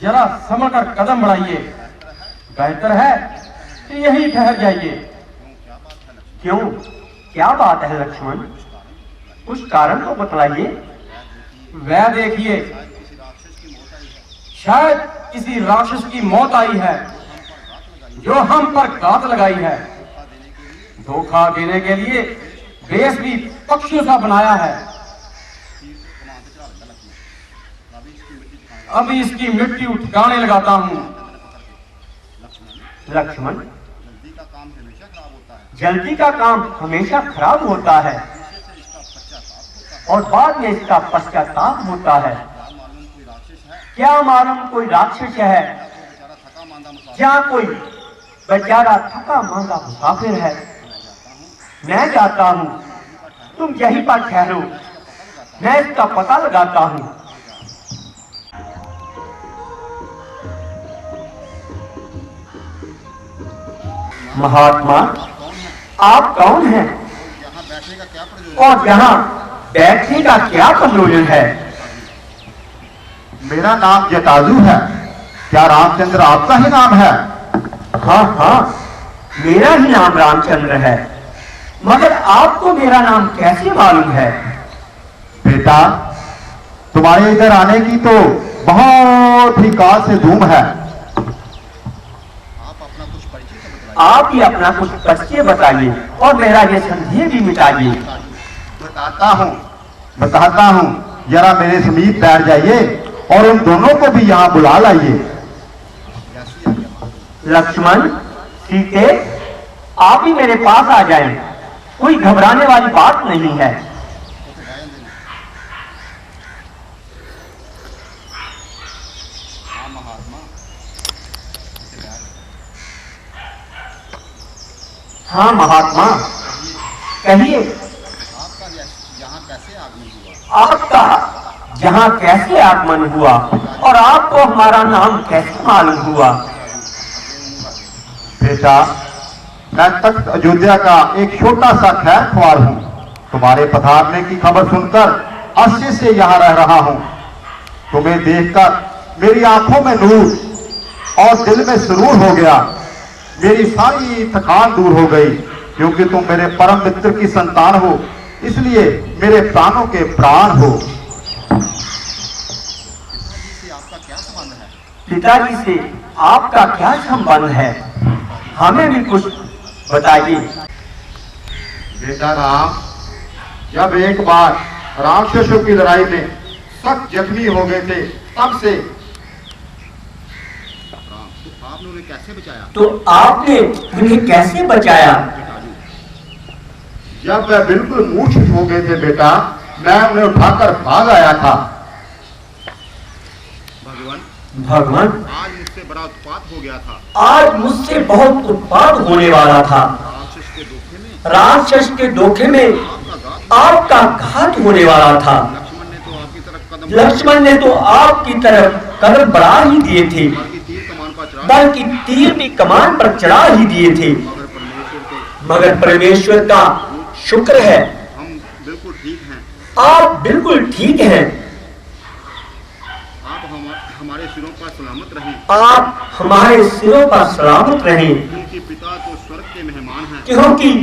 जरा संभल कर कदम बढ़ाइए। बेहतर है कि यहीं ठहर जाइए। क्यों, क्या बात है लक्ष्मण? कुछ कारण तो बतलाइए। वह देखिए, शायद किसी राक्षस की मौत आई है जो हम पर घात लगाई है। धोखा देने के लिए वेश भी पक्षियों सा बनाया है। अभी इसकी मृत्यु ठिकाने लगाता हूं। लक्ष्मण, जल्दी का काम हमेशा खराब होता है और बाद में इसका पश्चाताप होता है। क्या मालूम कोई राक्षस है या कोई बेचारा थका मांदा मुसाफिर है। मैं जाता हूं, तुम यहीं पर ठहरो, मैं इसका पता लगाता हूं। महात्मा, आप कौन हैं और यहाँ बैठने का क्या प्रयोजन है? मेरा नाम जटाजू है। क्या रामचंद्र आपका ही नाम है? हाँ हाँ, मेरा ही नाम रामचंद्र है, मगर आपको मेरा नाम कैसे मालूम है? बेटा, तुम्हारे इधर आने की तो बहुत ही काल से धूम है। आप ही अपना कुछ परिचय बताइए और मेरा ये संदेह भी मिटाइए। बताता हूँ, जरा मेरे समीप बैठ जाइए और उन दोनों को भी यहाँ बुला लाइए। लक्ष्मण, सीते, आप ही मेरे पास आ जाएं। कोई घबराने वाली बात नहीं है। हाँ महात्मा, कहिए। आपका यहाँ कैसे आगमन हुआ और आपको हमारा नाम कैसे मालूम हुआ? बेटा, मैं तख्त अयोध्या का एक छोटा सा खैर ख्वार हूँ। तुम्हारे पधारने की खबर सुनकर अर्शे से यहाँ रह रहा हूँ। तुम्हें देखकर मेरी आंखों में नूर और दिल में सुरूर हो गया। मेरी सारी थकान दूर हो गई, क्योंकि तुम मेरे परम मित्र की संतान हो, इसलिए मेरे प्राणों के प्राण हो। पिताजी से आपका क्या संबंध है? हमें भी कुछ बताइए। बेटा राम, जब एक बार राक्षसों की लड़ाई में सख्त जख्मी हो गए थे, तब से आपने उन्हें कैसे बचाया? तो आपने उन्हें कैसे बचाया? जब वह बिल्कुल मूर्छित हो गए थे बेटा, मैं उन्हें उठाकर भाग आया था। भगवान, आज मुझसे बड़ा उत्पात हो गया था। आज मुझसे बहुत उत्पात होने वाला था। राक्षस के धोखे में आपका घात होने वाला था। लक्ष्मण ने तो आपकी तरफ कदम बढ़ा ही दिए थे, बल्कि तीर भी कमान पर चढ़ा ही दिए थे। मगर परमेश्वर का शुक्र है, हम बिल्कुल ठीक हैं। आप बिल्कुल ठीक हैं। आप हमारे सिरों पर सलामत रहें। आप हमारे सिरों पर सलामत रहें, क्योंकि पिता तो स्वर्ग के मेहमान हैं। क्योंकि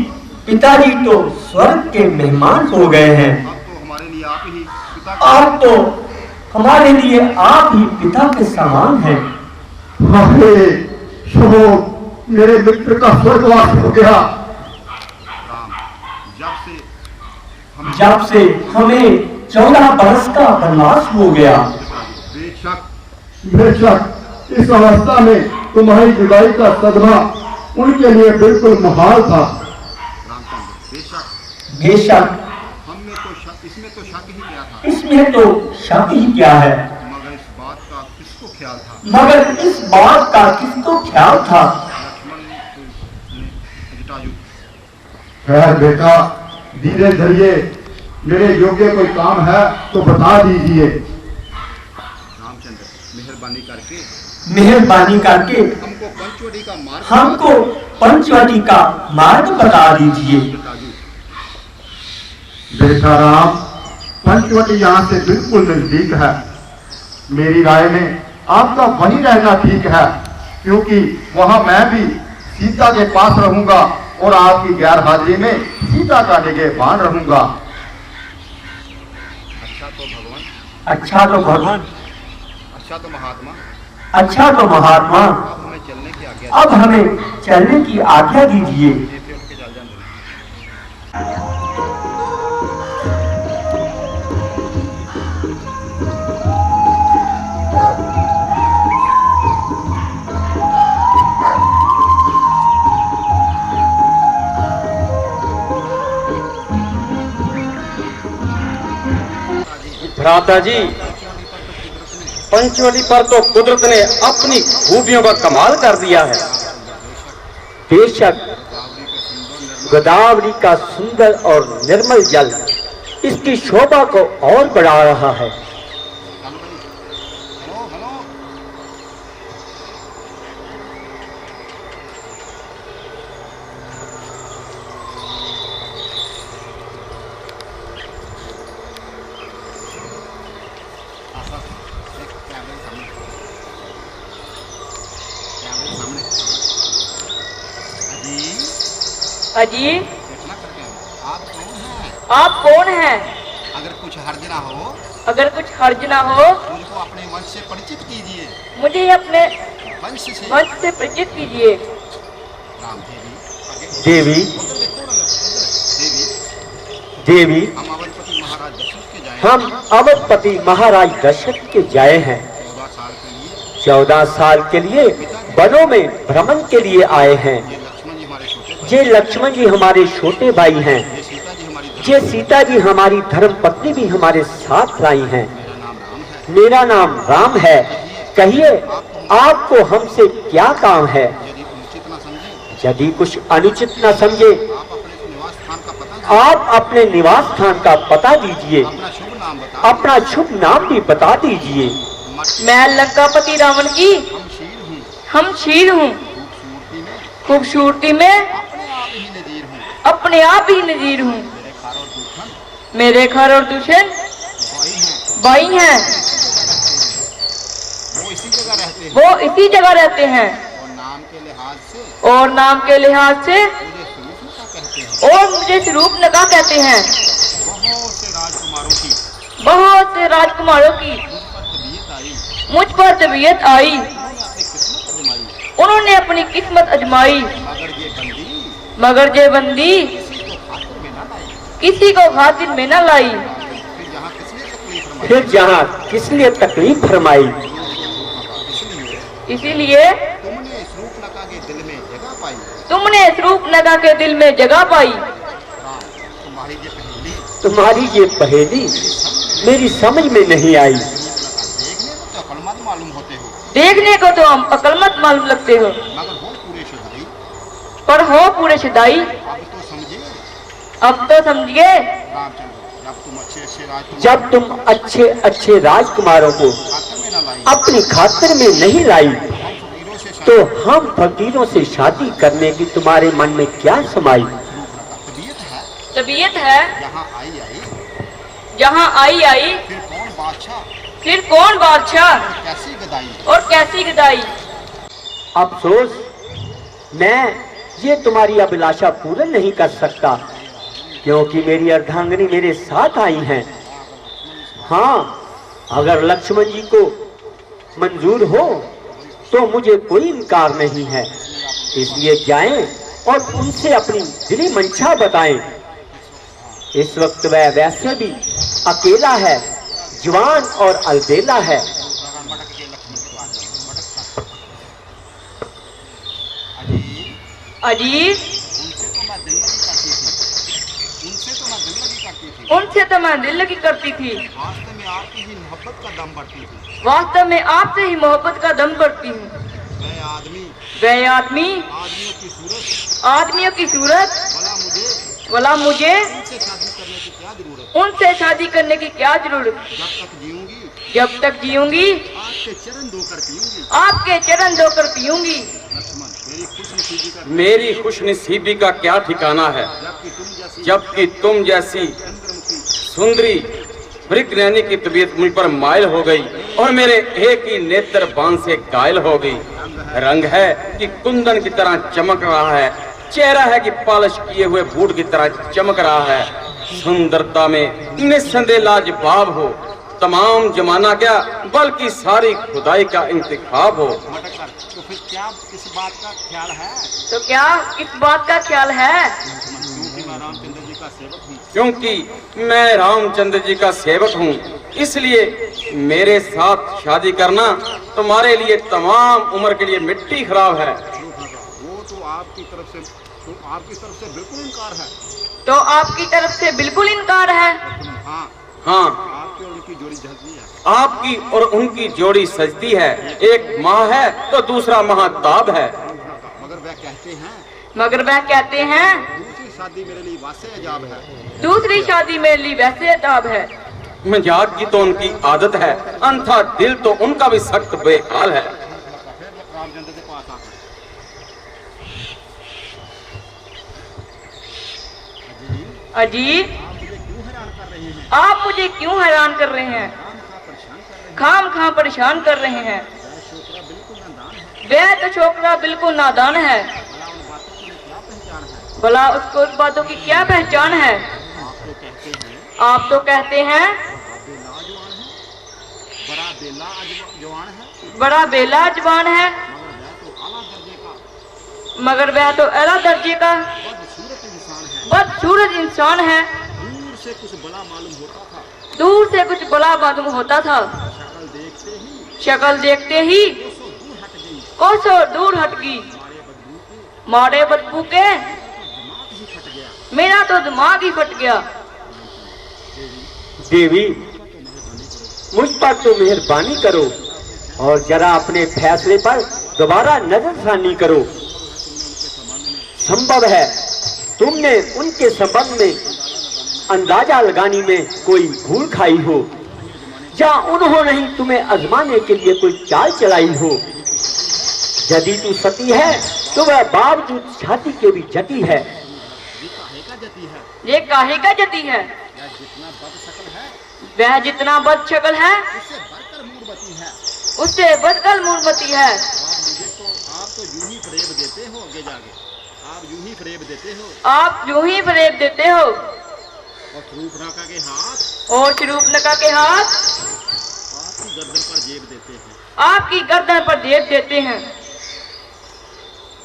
पिताजी तो स्वर्ग के मेहमान हो गए हैं। अब तो हमारे लिए आप ही पिता आप तो हमारे लिए आप ही पिता के समान हैं। मेरे मित्र का स्वर्गवास हो गया। राम, जब से हमें 14 बरस का वनवास हो गया। बेशक इस अवस्था में तुम्हारी जुदाई का सदमा उनके लिए बिल्कुल मुहाल था। बेशक इसमें तो शक ही क्या है। मगर इस बात का किसको ख्याल था? खैर बेटा, धीरे धीरे मेरे योग्य कोई काम है तो बता दीजिए। रामचंद्र, मेहरबानी करके हमको पंचवटी का मार्ग बता दीजिए। बेटा राम, पंचवटी यहाँ से बिल्कुल नजदीक है। मेरी राय में आपका वहीं रहना ठीक है, क्योंकि वहां मैं भी सीता के पास रहूंगा और आपकी गैर हाजिरी में सीता का निगहबान रहूंगा। अच्छा तो भगवान, अच्छा तो महात्मा, अच्छा तो महात्मा, अब हमें चलने की आज्ञा दीजिए। भ्राता जी, पंचवटी पर तो कुदरत ने अपनी खूबियों का कमाल कर दिया है। बेशक गोदावरी का सुंदर और निर्मल जल इसकी शोभा को और बढ़ा रहा है। अजी, आप कौन हैं? अगर कुछ हर्ज ना हो, अगर कुछ हर्ज ना हो, मुझको अपने वंश से परिचित कीजिए। मुझे अपने वंश से परिचित कीजिए। राम देवी, देवी, हम अवधपति महाराज दशरथ के जाए। हम अवधपति महाराज दशरथ के जाए हैं। 14 साल के लिए वनों में भ्रमण के लिए आए हैं। ये लक्ष्मण जी हमारे छोटे भाई हैं। ये सीता जी हमारी धर्म पत्नी भी हमारे साथ लाई हैं। मेरा नाम राम है। कहिए, आपको हमसे क्या काम है? यदि कुछ अनुचित न समझे, आप अपने निवास स्थान का पता दीजिए। अपना शुभ नाम भी बता दीजिए। मैं लंकापति रावण की हम शीर हूँ। खूबसूरती में अपने आप ही नजीर हूँ। मेरे खर और दुश्मन भाई हैं। वो इसी जगह रहते हैं। और नाम के लिहाज से और मुझे स्वरूपनखा कहते हैं। बहुत से राजकुमारों की मुझ पर तबीयत आई। उन्होंने अपनी किस्मत अजमाई, मगर ये बंदी किसी को खातिर में न लाई। फिर जहाँ किस लिए तकलीफ फरमाई? इसीलिए तुमने स्वरूपनखा के दिल में जगह पाई। तुम्हारी ये पहेली मेरी समझ में नहीं आई। देखने को तो हम अकलमत मालूम लगते हो, पर हो पूरे शुदाई। अब तो समझिए, जब तुम अच्छे अच्छे राजकुमारों को अपनी खातिर में नहीं लाई, तो हम फकीरों से शादी करने की तुम्हारे मन में क्या समाई? तबीयत है जहाँ आई आई, फिर कौन बादशाह और कैसी गदाई। अफसोस, मैं ये तुम्हारी अभिलाषा पूर्ण नहीं कर सकता, क्योंकि मेरी अर्धांगिनी मेरे साथ आई हैं। हाँ, अगर लक्ष्मण जी को मंजूर हो तो मुझे कोई इनकार नहीं है। इसलिए जाएं और उनसे अपनी दिली मंशा बताएं। इस वक्त वह वैसे भी अकेला है, जवान और अलबेला है। अजीज, उनसे तो मैं दिल लगी करती थी। वास्तव में आपसे ही मोहब्बत का दम बढ़ती हूँ। वह आदमी आदमियों की सूरत, भला मुझे उनसे शादी करने की क्या जरूरत? जब तक जीऊंगी आपके चरण धोकर पीऊंगी। मेरी खुशनसीबी का क्या ठिकाना है, जबकि तुम जैसी सुंदरी मृग नैनी की तबीयत मुझ पर मायल हो गई। और मेरे एक ही नेत्र बाण से घायल हो गई। रंग है कि कुंदन की तरह चमक रहा है, चेहरा है कि पॉलिश किए हुए बूट की तरह चमक रहा है। सुंदरता में निस्संदेह लाजवाब हो, तमाम जमाना क्या बल्कि सारी खुदाई का इंतखाब हो। मटकर तो फिर क्या किस बात का ख्याल है? तो क्या इस बात का ख्याल है? क्योंकि मैं रामचंद्र जी का सेवक हूँ। क्योंकि मैं रामचंद्र जी का सेवक हूँ, इसलिए मेरे साथ शादी करना तुम्हारे लिए तमाम उम्र के लिए मिट्टी खराब है। वो तो आपकी तरफ से बिल्कुल इनकार है। तो आपकी तरफ से बिल्कुल इनकार है। हाँ, हाँ, आपकी और उनकी जोड़ी जलती है। आपकी और उनकी जोड़ी सजती है, एक माह है तो दूसरा महाताब है। मगर वह कहते हैं दूसरी शादी मेरे लिए वासे अजाब है। दूसरी शादी मेरे लिए वैसे अताब है। मजाक की तो उनकी आदत है, अंथा दिल तो उनका भी सख्त बेहाल है। फिर रामचंद्र के पास आकर अजी, आप मुझे क्यों हैरान कर रहे हैं? खाम खां परेशान कर रहे हैं। वह तो छोकरा बिल्कुल नादान है। भला उसको उस बातों की क्या पहचान है? आप तो कहते हैं बड़ा बेला जवान है, मगर वह तो आला दर्जे का बदसूरत इंसान है। दूर से कुछ बड़ा मालूम होता था। दूर से कुछ बड़ा मालूम होता था। शक्ल देखते ही कोसों दूर हट गई। मारे बदबू के मेरा तो दिमाग ही फट गया। देवी, मुझ पर तो मेहरबानी करो और जरा अपने फैसले पर दोबारा नजरसानी करो। संभव है तुमने उनके संबंध में अंदाजा लगाने में कोई भूल खाई हो, या उन्होंने ही तुम्हें आजमाने के लिए कोई चाल चलाई हो। यदि तू सती है तो वह बावजूद छाती के भी जती है। ये काहे का जती है? वह जितना बद शक्ल है उससे बदकल मूर्ति है। आप तो यूं ही फरेब देते हो। आगे जाके आप यूं ही फरेब देते हो। आप यूं ही फरेब देते हो। और शरूफनका के हाथ आपकी गर्दन पर जेब देते हैं। आपकी गर्दन पर जेब देते हैं।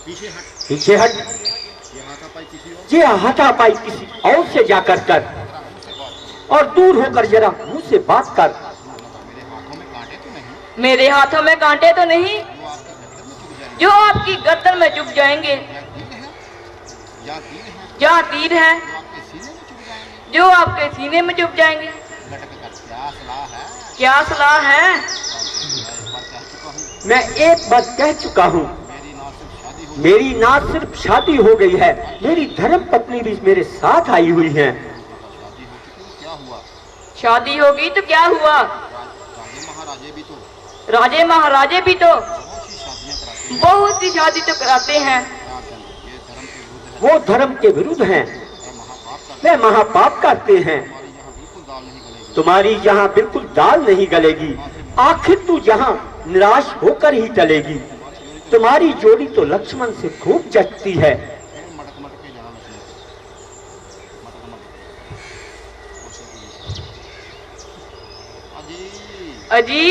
पीछे हट। ये हाथापाई किसी और से जाकर कर, और दूर होकर जरा मुंह से बात कर। मेरे हाथों में कांटे तो नहीं जो आपकी गर्दन में चुभ जाएंगे, या तीर है जो आपके सीने में चुभ जाएंगे। क्या सलाह है? मैं एक बात कह चुका हूँ, मेरी ना सिर्फ शादी हो गई है, मेरी धर्म पत्नी भी मेरे साथ आई हुई है। शादी होगी तो क्या हुआ? राजे महाराजे भी तो बहुत सी शादी तो कराते हैं। वो धर्म के विरुद्ध हैं, वे महापाप करते हैं। तुम्हारी यहाँ बिल्कुल दाल नहीं गलेगी। आखिर तू यहाँ निराश होकर ही चलेगी। तुम्हारी जोड़ी तो लक्ष्मण से खूब जचती है। अजी,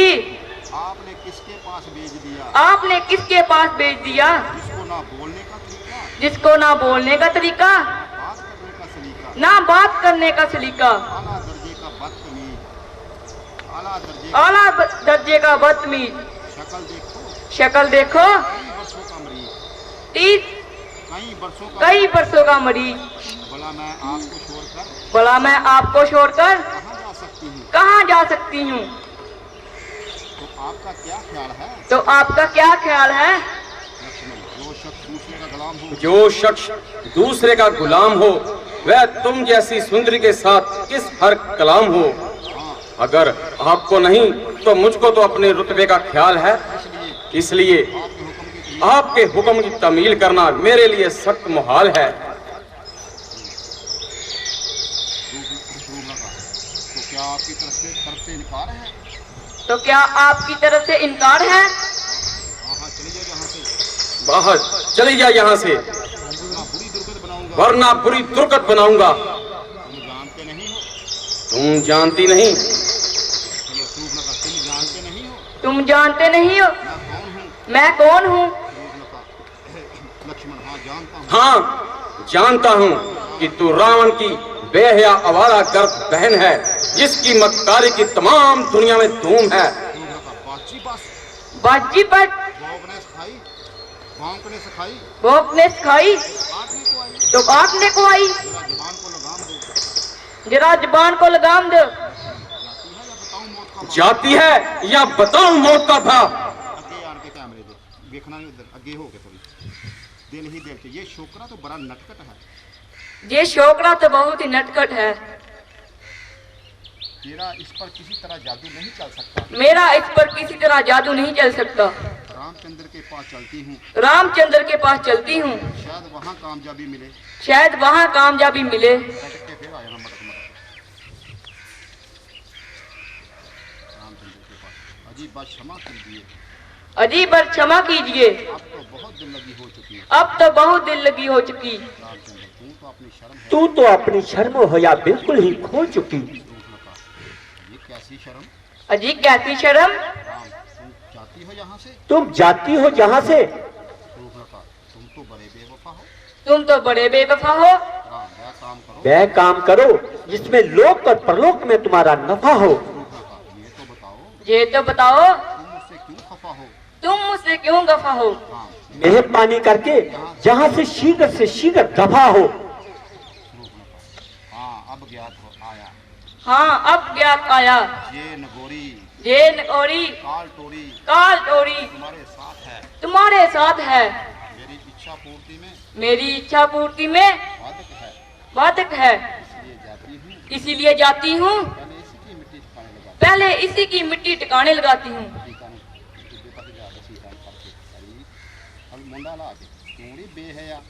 आपने किसके पास भेज दिया? आपने किसके पास भेज दिया? जिसको ना बोलने का तरीका, बात करने का सलीका, ना बात करने का सलीका, आला दर्जे का बदतमीज, आला दर्जे का बदतमीज। शक्ल देखो, कई बरसों का मरीज। भला मैं आपको छोड़कर कहाँ जा सकती हूँ? तो आपका क्या ख्याल है? जो शख्स दूसरे का गुलाम हो वह तुम जैसी सुंदरी के साथ किस हर कलाम हो। अगर आपको नहीं तो मुझको तो अपने रुतबे का ख्याल है, इसलिए आपके हुक्म की तमील करना मेरे लिए सख्त मुहाल है। तो क्या आपकी तरफ से इनकार है? तो क्या आपकी तरफ से इनकार है? हाँ चली जाओ यहाँ से, बाहर चली जा यहाँ से, वरना बुरी दुर्गत बनाऊंगा। वरना बुरी दुर्गत बनाऊंगा। तुम जानते नहीं हो, तुम जानती नहीं, चलो शूर्पणखा तुम जानते नहीं हो तुम जानते नहीं हो मैं कौन हूँ? मैं कौन हूँ? शूर्पणखा लक्ष्मण हाँ जानता हूँ। हाँ जानता हूँ कि तू रावण की बेहया आवारा गर्द बहन है, जिसकी मक्कारी की तमाम दुनिया में धूम है। शूर्पणखा बाची बास बाजी पर भौंकने सिखाई, भौंकने सिखाई, भोंकने सिखाई काटने को आई, तो काटने को आई। जरा जुबान को लगाम दो। जरा जुबान को लगाम दो। जाती है या बताऊं मौत का भाव? जाती है या बताऊं मौत का भाव? अगे आन के कैमरे दे, देखना नहीं उधर, अगे हो के थोड़ी दिल ही दिल के। ये छोकरा तो बड़ा नटखट है, ये छोकरा तो बहुत ही नटखट है। तेरा इस पर किसी तरह जादू नहीं चल सकता। मेरा इस पर किसी तरह जादू नहीं चल सकता। रामचंद्र के पास चलती हूँ, रामचंद्र के पास चलती हूँ, शायद वहाँ कामयाबी मिले। शायद वहाँ कामयाबी मिले। लटक के फिर आया ना मटक मटक रामचंद्र के पास। अजीब बात क्षमा कीजिए, अजीब पर क्षमा कीजिए, अब तो बहुत दिल लगी हो चुकी है। अब तो बहुत दिल लगी हो चुकी। रामचंद्र तू तो अपनी शर्म है। तू तो अपनी शर्म होया बिल्कुल ही खो चुकी। शूर्पणखा, ये कैसी शर्म? अजीब कैसी शर्म? राम तुम जाती हो यहाँ से? तुम जाती हो जहाँ से। शूर्पणखा तुम तो बड़े बेवफा हो। तुम तो बड़े बेवफा हो। राम वह काम करो। वह काम करो जिसमें लोक और परलोक में तुम्हारा नफा हो। शूर्पणखा ये तो बताओ तुम मुझसे क्यों खफा हो? तुम मुझसे क्यों गफा हो? राम मेहरबानी करके जहाँ से शीघ्र दफा हो। हाँ अब ज्ञात हो आया, हाँ अब ज्ञात आया। ये नगोरी ये नकोरी काल टोरी काल टोरी तुम्हारे साथ है। तुम्हारे साथ है। मेरी इच्छा पूर्ति में मेरी इच्छा पूर्ति में बाधक है, बाधक है। इसलिए जाती हूँ। इसीलिए जाती हूँ, पहले इसी की मिट्टी ठिकाने लगा। पहले इसी की मिट्टी टिकाने लगाती हूँ। अब मुंडा ला के क्यों बेहया,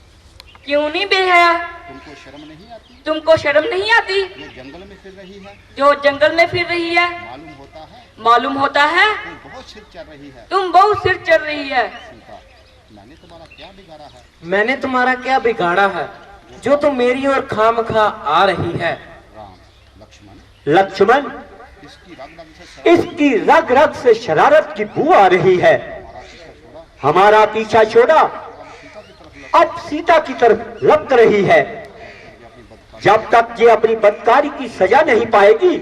क्यों नहीं बेहया? तुमको शर्म नहीं आती? तुमको शर्म नहीं आती? ये जंगल में फिर रही है, जो जंगल में फिर रही है, मालूम होता है मालूम होता है तुम बहुत सिर चल रही है। तुम बहुत सिर चल रही है। सीता मैंने तुम्हारा क्या बिगाड़ा है? मैंने तुम्हारा क्या बिगाड़ा है जो तुम मेरी ओर खामखा आ रही है? राम लक्ष्मण लक्ष्मण इसकी रग रग से शरारत की बू आ रही है। हमारा पीछा छोड़ा अब सीता की तरफ लग रही है। जब तक ये अपनी बदकारी की सजा नहीं पाएगी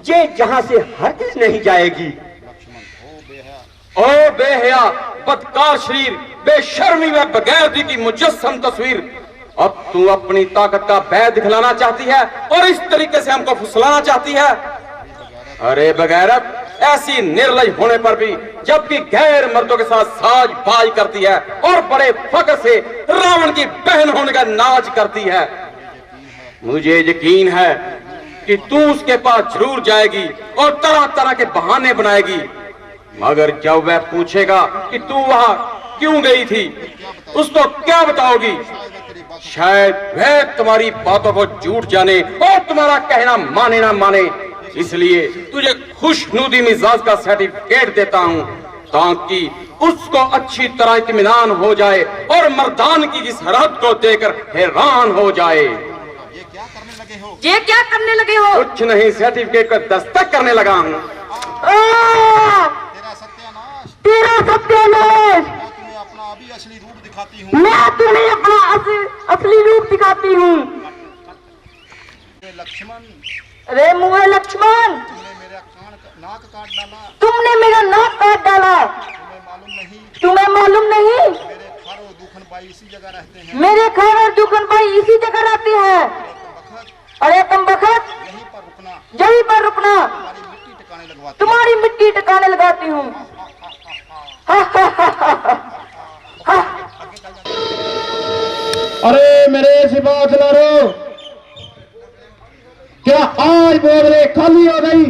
ये जहाँ से हरगिज नहीं जाएगी। ओ बेहया बदकार शरीर, बेशर्मी में बगैरती की मुजस्सम तस्वीर, अब तू अपनी ताकत का बैद दिखलाना चाहती है और इस तरीके से हमको फुसलाना चाहती है। अरे बगैरत, ऐसी निर्लज होने पर भी जबकि गैर मर्दों के साथ साज बाज करती है और बड़े फख्र से रावण की बहन होने का नाज करती है। मुझे यकीन है कि तू उसके पास जरूर जाएगी और तरह तरह के बहाने बनाएगी, मगर जब वह पूछेगा कि तू वहां क्यों गई थी, उसको क्या बताओगी? शायद वह तुम्हारी बातों को झूठ जाने और तुम्हारा कहना माने ना माने। इसलिए तुझे खुशनुदी मिजाज का सर्टिफिकेट देता हूँ ताकि उसको अच्छी तरह इत्मीनान हो जाए और मर्दान की इस हरकत को देखकर हैरान हो जाए। ये क्या करने लगे हो? ये क्या करने लगे हो? कुछ नहीं, सर्टिफिकेट को दस्तक करने लगा हूँ। तेरा सत्यानाश, तेरा सत्यानाश, मैं तुम्हें अपना अभी असली रूप दिखाती हूँ। मैं तुम्हें अपना असली रूप दिखाती हूँ। लक्ष्मण अरे मुए लक्ष्मण, तुमने मेरा नाक काट डाला। तुमने मेरा नाक काट डाला। तुम्हें मालूम नहीं तुम्हें मालूम नहीं मेरे खार और दुखन भाई इसी जगह रहते हैं। मेरे खार और दुखन भाई इसी जगह रहते हैं। वक्त अरे तुम बखत यहीं पर रुकना, यहीं पर रुकना, तुम्हारी मिट्टी टिकाने लगवाती हूँ। तुम्हारी मिट्टी टिकाने लगाती हूँ। अरे मेरे सिपाहीदारों, क्या आज बोगले खाली हो गई?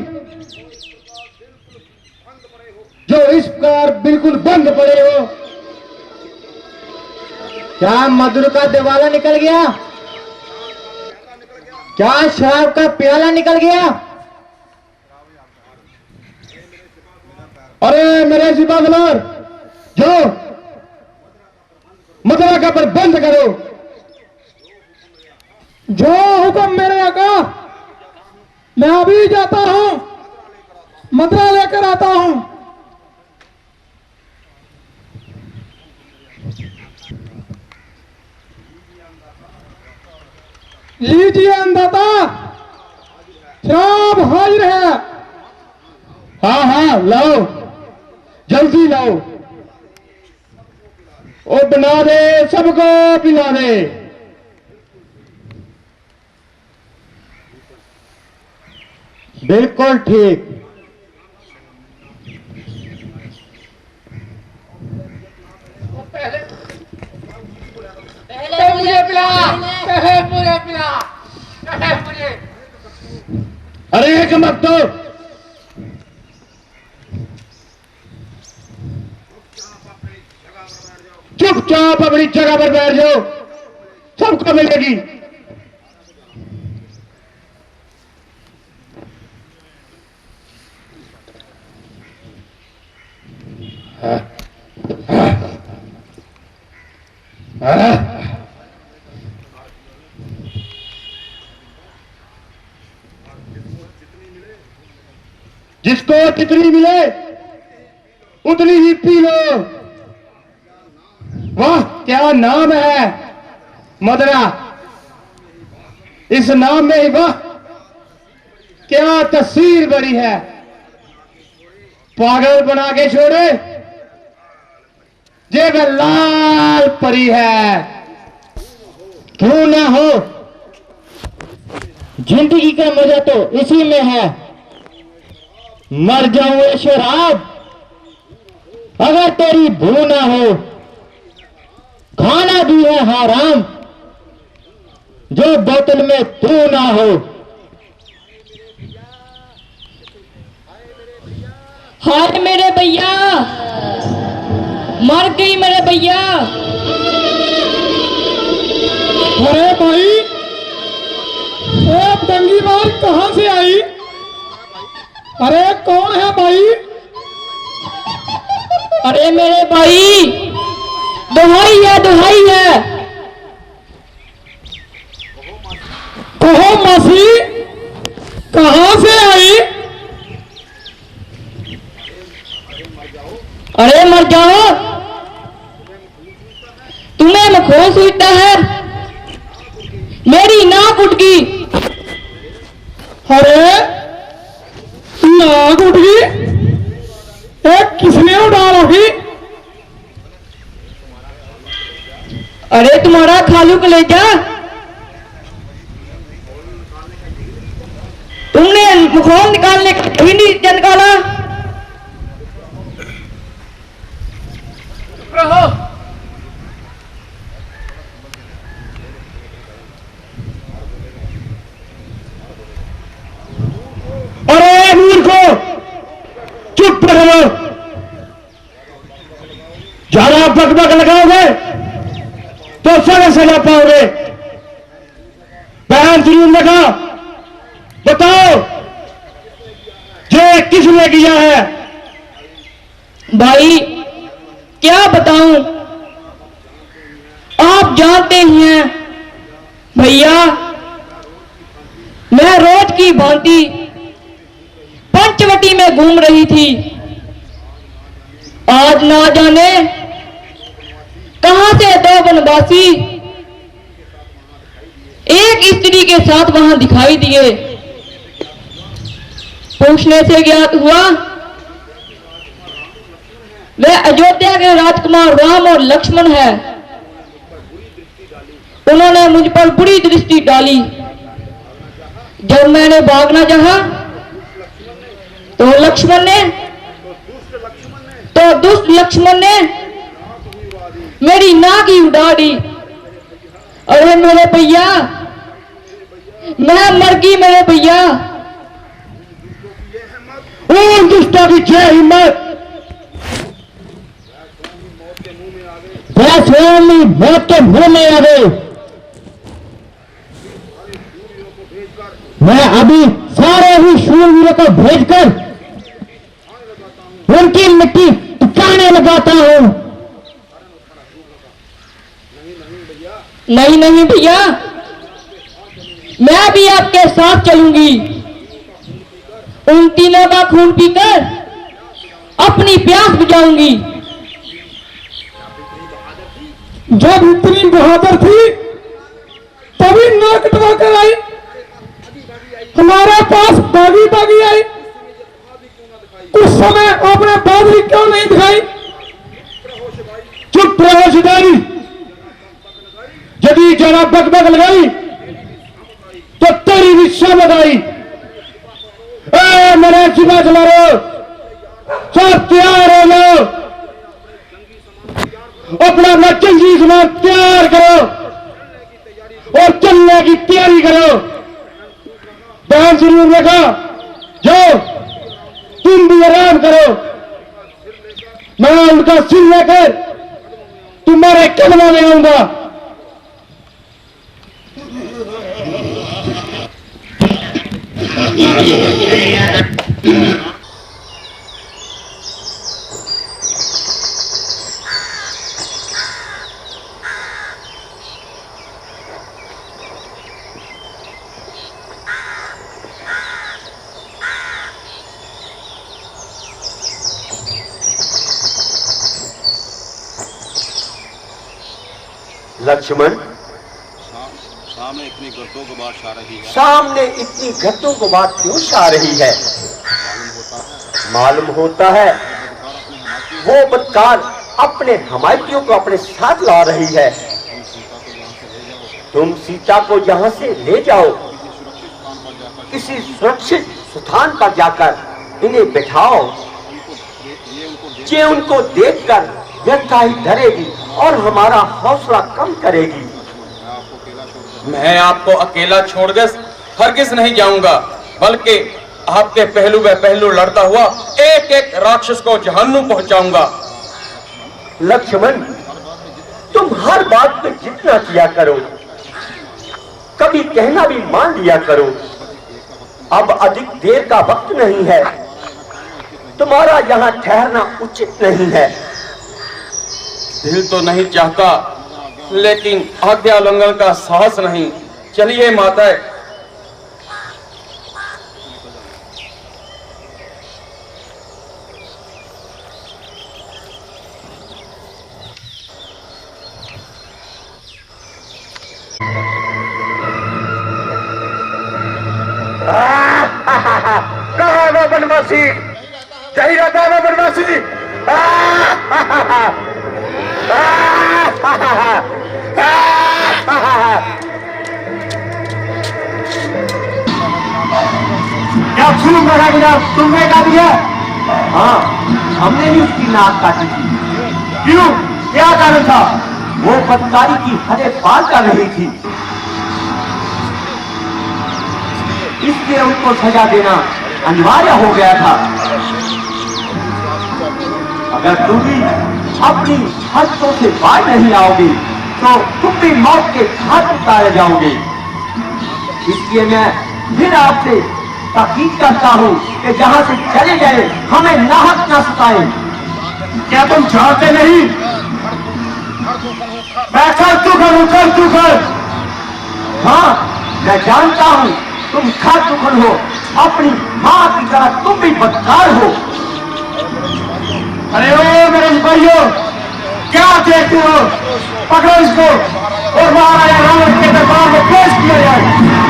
जो इस प्रकार बिल्कुल बंद पड़े हो, क्या मधुर का दिवाला निकल गया? क्या शराब का प्याला निकल गया? अरे मेरे सिपाहसालार, जाओ मदरा का प्रबंध करो। जो हुक्म मेरे आका, मैं अभी जाता हूं, मदरा लेकर आता हूं। लीजिए अन्नदाता, शराब हाजिर है। हाँ हाँ लाओ, जल्दी लाओ। ओ बना दे, सबको पिला दे। बिल्कुल ठीक। पहले मुझे पिला, पहले मुझे पिला, पहले मुझे। अरे एक मत तो, चुपचाप अपनी जगह पर बैठ जाओ, सबको मिलेगी। जिसको जितनी मिले उतनी ही पी लो। वाह क्या नाम है मदरा, इस नाम में ही वाह क्या तस्वीर बड़ी है। पागल बना के छोड़े, ये वह लाल परी है। क्यों ना हो, जिंदगी का मजा तो इसी में है। मर जाऊं ये शराब अगर तेरी भू ना हो, खाना भी है हराम जो बोतल में तू ना हो। हाय मेरे भैया, मर गई मेरे भैया। अरे भाई, ये दंगी मार कहां से आई? अरे कौन है भाई? अरे मेरे भाई, दुहाई है, दुहाई है। कहो मासी, कहां से आई? अरे मर जाओ, तुम्हें मखौल सूझता है, मेरी नाक उठ गई। अरे नाक उठ गई? किसने उड़ा होगी? अरे तुम्हारा खालू कलेजा, तुमने मखौल निकालने का कभी नहीं निकाला। रहो। अरे मूर्खो, चुप रहो। ज्यादा बकबक लगाओगे तो सजा पाओगे। बयान जरूर लगा, बताओ ये किसने किया है? भाई क्या बताऊं, आप जानते ही हैं भैया, मैं रोज की भांति पंचवटी में घूम रही थी। आज ना जाने कहां से दो वनवासी एक स्त्री के साथ वहां दिखाई दिए। पूछने से ज्ञात हुआ वे अयोध्या के राजकुमार राम और लक्ष्मण है। उन्होंने मुझ पर बुरी दृष्टि डाली। जब मैंने भागना चाहा तो दुष्ट लक्ष्मण ने मेरी नाक ही उड़ा दी। अरे मेरे भैया, मैं मर गई मेरे भैया। ओ दुष्टा की जय हिम्मत, स्वामी मौत के मुंह में आ गए। मैं अभी सारे ही शूरवीरों को भेजकर उनकी नहीं नहीं भैया, मैं भी आपके साथ चलूंगी। उन तीनों का खून पीकर अपनी प्यास बुझाऊंगी। जब इतनी बहादुर थी तभी ना कटवा कर आई, हमारे पास बागी बागी आई। उस समय आपने बादरी क्यों नहीं दिखाई? चुप रहो शिकारी, यदि जरा बकबक लगाई तो तेरी भी शबद आई। मेरे सिवा चला रहे, सब तैयार हो जाओ, अपना अपना जंगी सामान तैयार करो और चलने की तैयारी करो। ध्यान जरूर रखा, जाओ तुम भी आराम करो, मैं उनका सिर लेकर तुम्हारे कदमों में आऊंगा। लक्ष्मण, सामने इतनी गर्दों को बात आ रही है, सामने इतनी गर्दों को बात क्यों आ रही है? मालूम होता है वो बदकार अपने हमायतियों को अपने साथ ला रही है। तुम सीता को यहाँ से ले जाओ, किसी सुरक्षित स्थान पर जाकर इन्हें बिठाओ। ये उनको देखकर व्यथा ही धरेगी और हमारा हौसला कम करेगी। मैं आपको अकेला छोड़कर हरगिज नहीं जाऊंगा, बल्कि आपके पहलू में पहलू लड़ता हुआ एक एक राक्षस को जहन्नुम पहुंचाऊंगा। लक्ष्मण, तुम हर बात पे जितना किया करो, कभी कहना भी मान लिया करो। अब अधिक देर का वक्त नहीं है, तुम्हारा यहाँ ठहरना उचित नहीं है। दिल तो नहीं चाहता, लेकिन आज्ञा उल्लंघन का साहस नहीं। चलिए माता। कहाँ वो बनवासी? यही रहता है वो बनवासी। क्या शुरू करा गया? तुमने का दिया? हाँ, हमने भी उसकी नाक काटी थी। क्यों? क्या कारण था? वो बदकारी की हरे पार कर रही थी, इसलिए उनको सजा देना अनिवार्य हो गया था। अगर तुम भी अपनी हस्तों से बाहर नहीं आओगे तो तुम भी मौत के घाट उतारे जाओगे। इसलिए मैं फिर आपसे ताकीद करता हूँ कि जहाँ से चले गए हमें नाहक न सताएं। क्या तुम जानते नहीं? मैं कर तू कर। हाँ, मैं जानता हूँ तुम खातुखन हो, अपनी माँ की तरह तुम भी बदकार हो। अरे ओ मेरे भाइयों, क्या देखते हो? पकड़ो इसको और महाराजा रावण के दरबार में पेश किया जाए।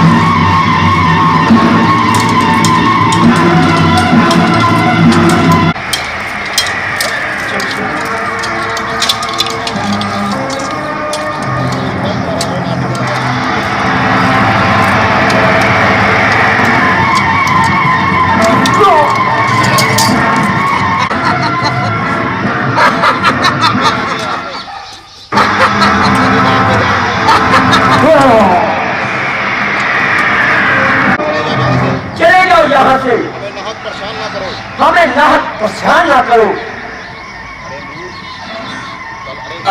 हमें नाहक परेशान ना करो।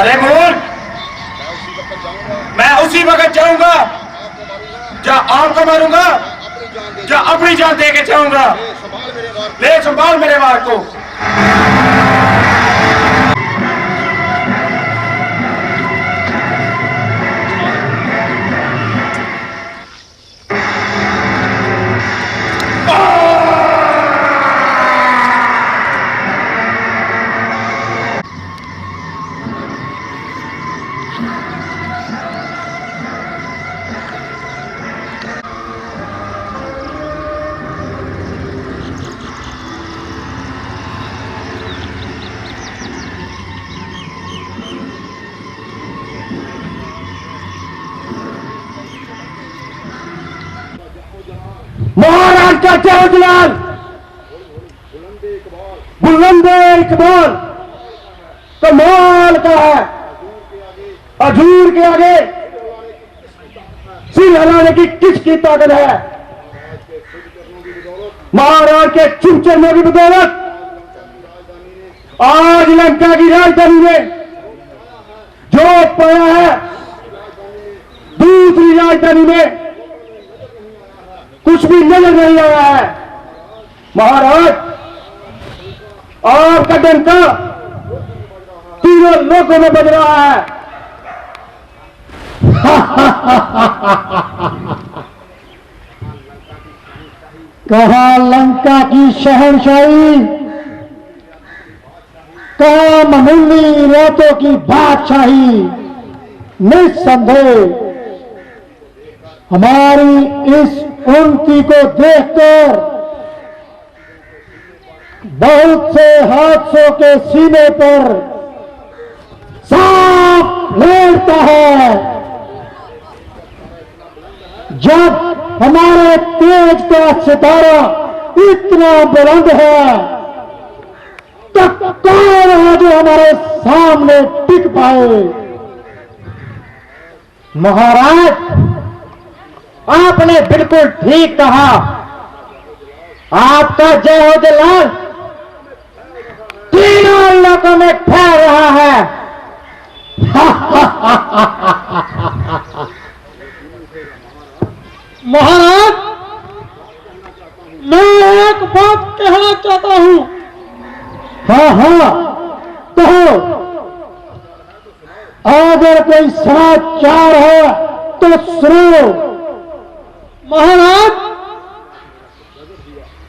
अरे मूर्ख, मैं उसी वक्त जाऊंगा जब आपको मारूंगा, जब अपनी जान दे के जाऊंगा। ले संभाल मेरे वार को। महाराज का जय जलाल, बुलंदे इकबाल कमाल का है। हजूर के आगे सिर हिलाने की किसकी ताकत है? महाराज के चुप चढ़ने की बदौलत आज लंका की राजधानी में जो पाया है, दूसरी राजधानी में कुछ भी नजर नहीं आया है। महाराज, आपका डंका तीनों लोगों में बज रहा है। कहा लंका की शहनशाही, कहा मामूली रातों की बादशाही। निस्संदेह हमारी इस उन्नति को देखकर बहुत से हादसों के सीने पर सांप लेटता है। जब हमारे तेज का सितारा इतना बुलंद है, तब कौन है जो हमारे सामने टिक पाए? महाराज, आपने बिल्कुल ठीक कहा। आपका जय हो जलाल तीनों लोगों में फैल रहा है। महाराज, मैं एक बात कहना चाहता हूँ। हाँ हाँ, कहो। अगर कोई समाचार है तो सुनो। महाराज,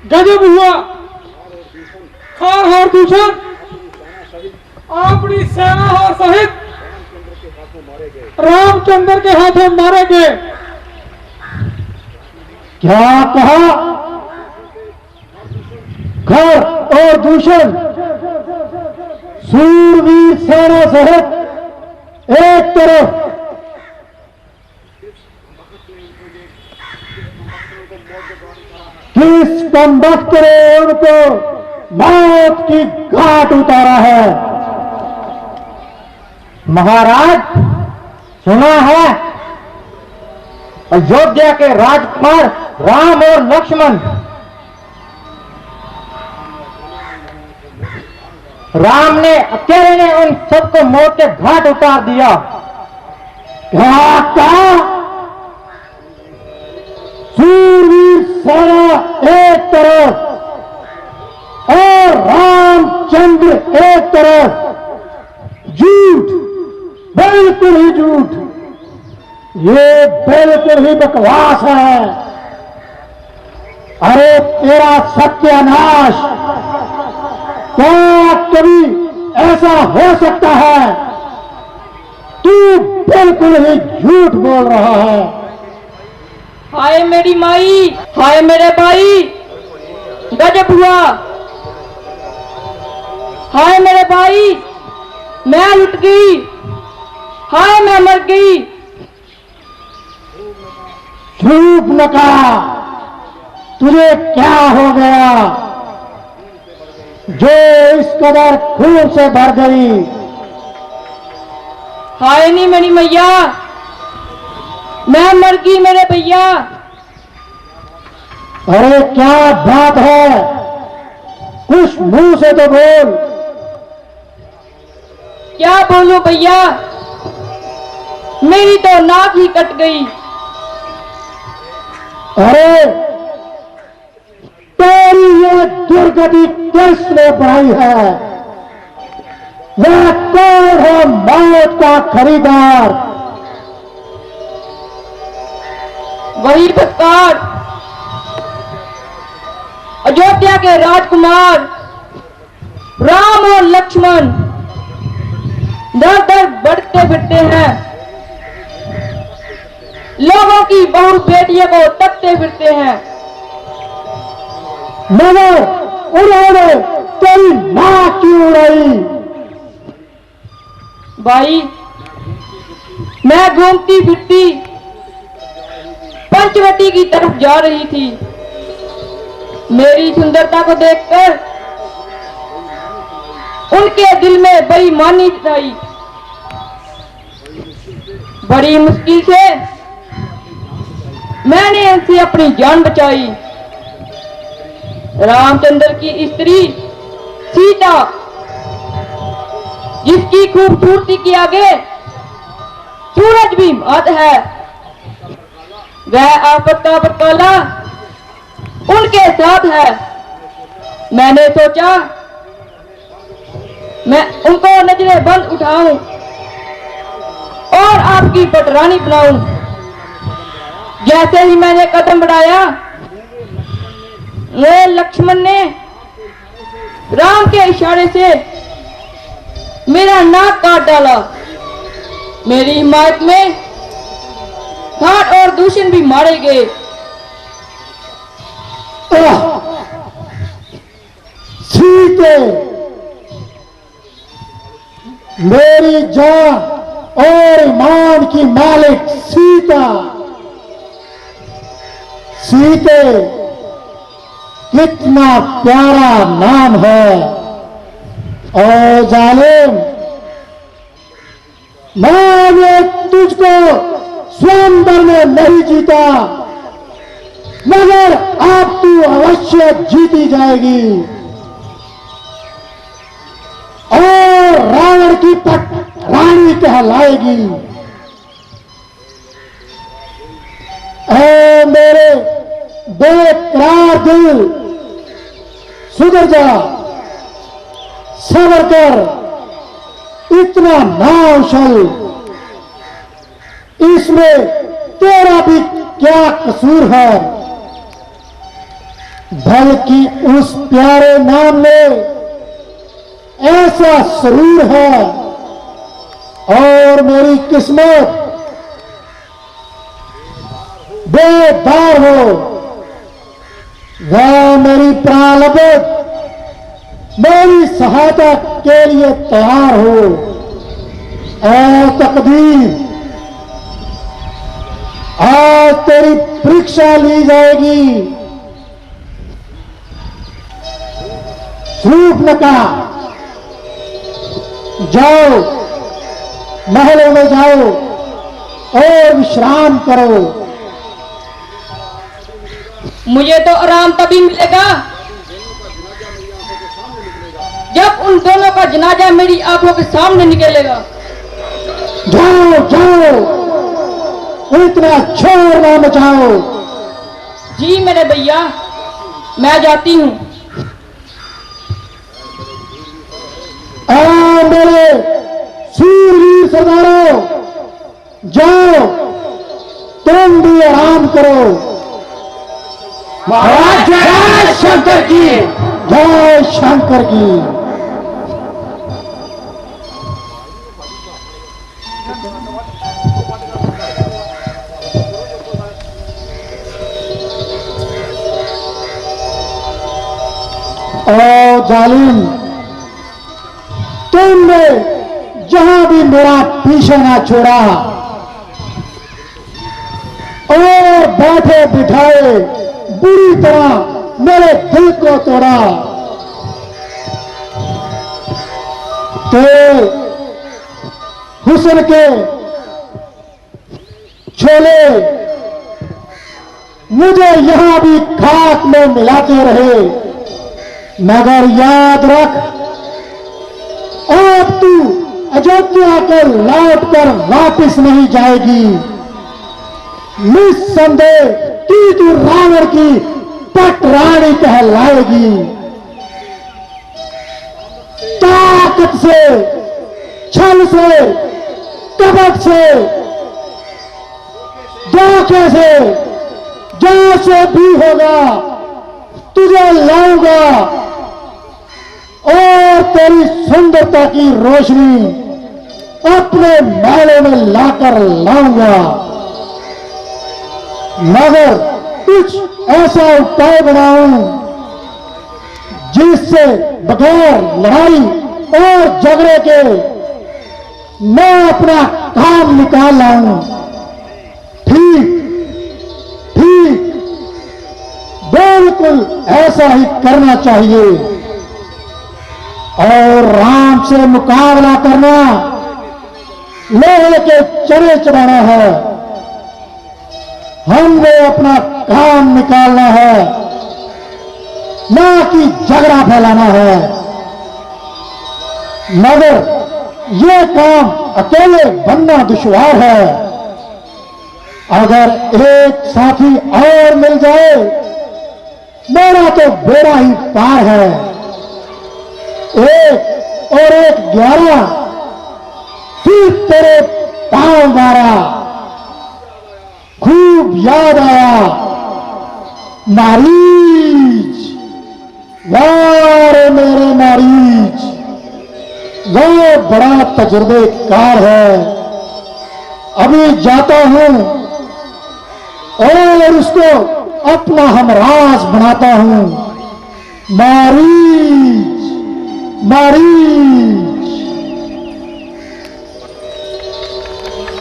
गजब हुआ। खार और दूषण अपनी सेना और सहित रामचंद्र के हाथों मारे गए। क्या कहा? खर और दूषण सूरवीर सेना सहित एक तरफ, किस कमबख्त ने उनको मौत की घाट उतारा है? महाराज, सुना है अयोध्या के राजकुमार राम और लक्ष्मण, राम ने अकेले ने उन सबको मौत के घाट उतार दिया। क्या कहा? सूरवीर सेना एक तरफ और रामचंद्र एक तरफ। झूठ, बिल्कुल ही झूठ। ये बिल्कुल ही बकवास है। अरे तेरा सत्यानाश, क्या कभी ऐसा हो सकता है? तू बिल्कुल ही झूठ बोल रहा है। हाय मेरी माई, हाय मेरे भाई, गजब हुआ। हाय मेरे भाई, मैं लुट गई। हाय मैं मर गई। शूर्पणखा, तुझे क्या हो गया जो इस कदर खून से भर गई? हाय नहीं मेरी मैया, मैं मर गई मेरे भैया। अरे क्या बात है, कुछ मुंह से तो बोल। क्या बोलूं भैया, मेरी तो नाक ही कट गई। अरे तेरी ये दुर्गति किसने बढ़ाई है? वह कौन है मौत का खरीदार? वही भत्कार, अयोध्या के राजकुमार राम और लक्ष्मण दर दर बढ़ते फिरते हैं। लोगों की बहू बेटियों को तकते फिरते हैं। मगर उन्होंने तेरी मां क्यों उड़ाई? भाई, मैं घूमती फिरती पंचवटी की तरफ जा रही थी। मेरी सुंदरता को देखकर उनके दिल में बेईमानी आई। बड़ी मुश्किल से मैंने उनसे अपनी जान बचाई। रामचंद्र की स्त्री सीता, जिसकी खूबसूरती के आगे सूरज भी मात है, वह आफत का बरकाला उनके साथ है। मैंने सोचा मैं उनको नजरें बंद उठाऊं और आपकी पटरानी बनाऊं। जैसे ही मैंने कदम बढ़ाया, वो लक्ष्मण ने राम के इशारे से मेरा नाक काट डाला। मेरी हिमायत में घाट और दूषण भी मारे गए। सीते, मेरी जान और ईमान की मालिक सीता। सीते, कितना प्यारा नाम है। और जालिम, मैं तुझको स्वयंवर में नहीं जीता, मगर अब तू अवश्य जीती जाएगी और रावण की पट रानी कहलाएगी। ऐ मेरे बेकरार दिल, सुधर जा, सबर कर, इतना ना उछल। इसमें तेरा भी क्या कसूर है? बल्कि उस प्यारे नाम में ऐसा सुरूर है और मेरी किस्मत बेदार हो। वह मेरी प्रालब्ध मेरी सहायता के लिए तैयार हो। ऐ तकदीर, आज तेरी परीक्षा ली जाएगी। शूर्पणखा, जाओ, महलों में जाओ और विश्राम करो। मुझे तो आराम तभी मिलेगा जब उन दोनों का जनाजा मेरी आंखों के सामने निकलेगा। जाओ जाओ, इतना शोर ना मचाओ। जी मेरे भैया, मैं जाती हूँ। मेरे सूरवीर सरदारों, जाओ, तुम भी आराम करो। महाराज जय शंकर की, जय शंकर की। ओ जालिम, तुमने जहां भी मेरा पीछे ना छोड़ा और बैठे बिठाए बुरी तरह मेरे दिल को तोड़ा, तो हुस्न के छोले मुझे यहां भी खाक में मिलाते रहे, मगर याद रख, अब तू अयोध्या को लौट कर वापिस नहीं जाएगी। निस्संदेह कि तू रावण की पटरानी कहलाएगी। ताकत से, छल से, कपट से, धोखे से, जैसे भी होगा तुझे लाऊंगा और तेरी सुंदरता की रोशनी अपने महलों में लाकर लाऊंगा। मगर कुछ ऐसा उपाय बनाऊं जिससे बगैर लड़ाई और झगड़े के मैं अपना काम निकाल लाऊं। ठीक ठीक, बिल्कुल ऐसा ही करना चाहिए। और राम से मुकाबला करना लोहे के चने चढ़ाना है। हमने अपना काम निकालना है, ना कि झगड़ा फैलाना है। मगर ये काम अकेले बनना दुश्वार है। अगर एक साथी और मिल जाए मेरा तो बेड़ा ही पार है। 1 और 1 11, फिर तेरे पांव मारा, खूब याद आया मारीच, वारे मेरे मारीच, वो बड़ा तजुर्बेकार है। अभी जाता हूं और उसको अपना हमराज बनाता हूं। मारीच मारीच।